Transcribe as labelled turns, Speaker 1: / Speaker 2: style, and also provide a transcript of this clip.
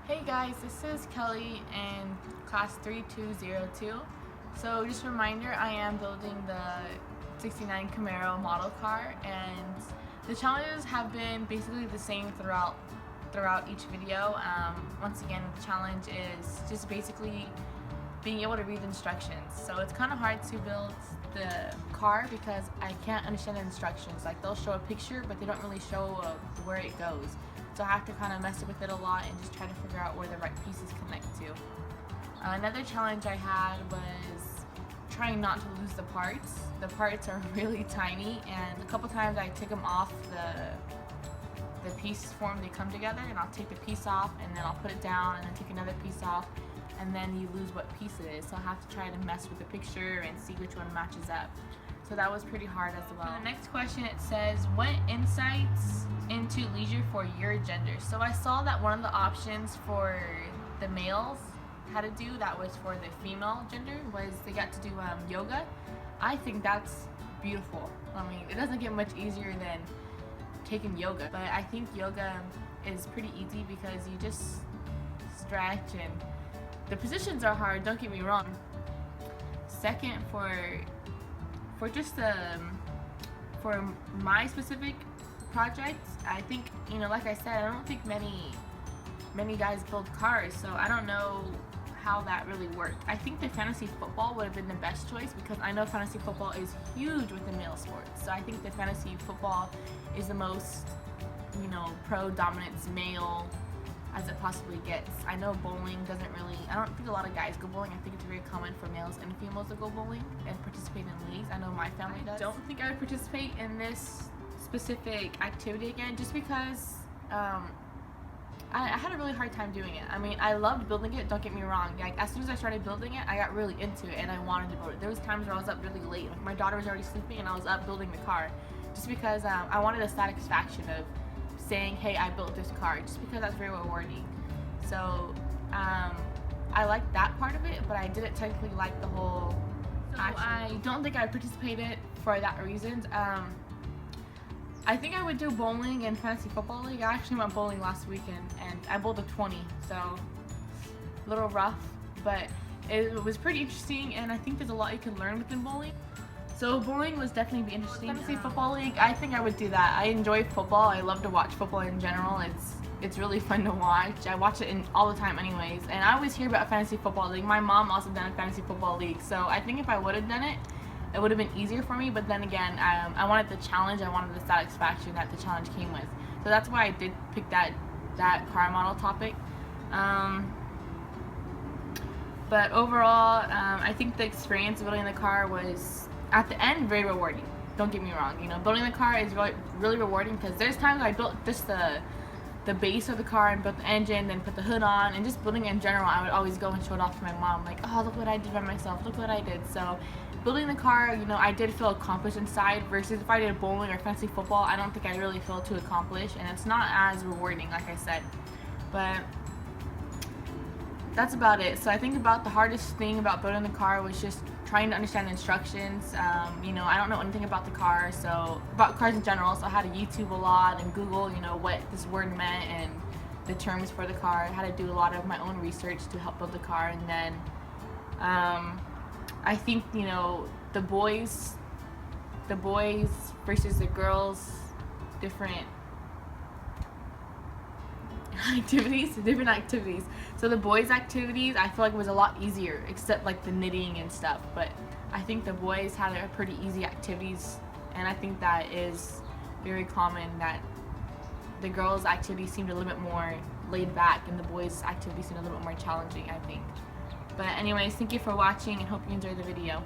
Speaker 1: Hey guys, this is Kelly in class 3202. So just a reminder, I am building the 69 Camaro model car, and the challenges have been basically the same throughout each video. Once again, the challenge is just basically being able to read the instructions. So it's kind of hard to build the car because I can't understand the instructions. Like, they'll show a picture but they don't really show where it goes. So I have to kind of mess with it a lot and just try to figure out where the right pieces connect to. Another challenge I had was trying not to lose the parts. The parts are really tiny, and a couple times I took them off the piece form they come together, and I'll take the piece off and then I'll put it down and then take another piece off, and then you lose what piece it is. So I have to try to mess with the picture and see which one matches up. So that was pretty hard as well. For the next question, it says, what insights into leisure for your gender? So I saw that one of the options for the males had to do, that was for the female gender, was they got to do yoga. I think that's beautiful. I mean, it doesn't get much easier than taking yoga, but I think yoga is pretty easy because you just stretch, and the positions are hard, don't get me wrong. Second, for my specific projects, I think, like I said, I don't think many guys build cars, so I don't know how that really worked. I think the fantasy football would have been the best choice because I know fantasy football is huge with the male sports. So I think the fantasy football is the most, pro dominance male as it possibly gets. I know bowling doesn't really, I don't think a lot of guys go bowling. I think it's very common for males and females to go bowling and participate in leagues. I know my family does. I don't think I would participate in this specific activity again, just because I had a really hard time doing it. I mean, I loved building it, don't get me wrong. Like, as soon as I started building it, I got really into it and I wanted to build it. There was times where I was up really late. Like, my daughter was already sleeping and I was up building the car, just because I wanted the satisfaction of saying, hey, I built this car, just because that's very rewarding. So I liked that part of it, but I didn't technically like the whole action. I don't think I participated for that reason. I think I would do bowling and fantasy football league. I actually went bowling last weekend and I bowled a 20, so a little rough, but it was pretty interesting, and I think there's a lot you can learn within bowling. So bowling was definitely interesting. Fantasy football league, I think I would do that. I enjoy football. I love to watch football in general. It's really fun to watch. I watch it all the time anyways, and I always hear about fantasy football league. My mom also done a fantasy football league, so I think if I would have done it, it would have been easier for me. But then again, I wanted the challenge. I wanted the satisfaction that the challenge came with. So that's why I did pick that car model topic. But overall, I think the experience of building the car was, at the end, very rewarding. Don't get me wrong. Building the car is really rewarding, because there's times I built just the base of the car and built the engine, then put the hood on, and just building it in general, I would always go and show it off to my mom, like, oh, look what I did by myself, look what I did. So building the car, I did feel accomplished inside, versus if I did bowling or fantasy football, I don't think I really feel too accomplished, and it's not as rewarding, like I said. But that's about it. So I think about the hardest thing about building the car was just trying to understand the instructions. I don't know anything about the car, so about cars in general, so I had to YouTube a lot and Google, what this word meant and the terms for the car. I had to do a lot of my own research to help build the car, and then I think, the boys versus the girls, different activities. So the boys' activities, I feel like it was a lot easier, except like the knitting and stuff. But I think the boys had a pretty easy activities, and I think that is very common, that the girls' activities seemed a little bit more laid back and the boys' activities seemed a little bit more challenging, I think. But anyways, thank you for watching and hope you enjoyed the video.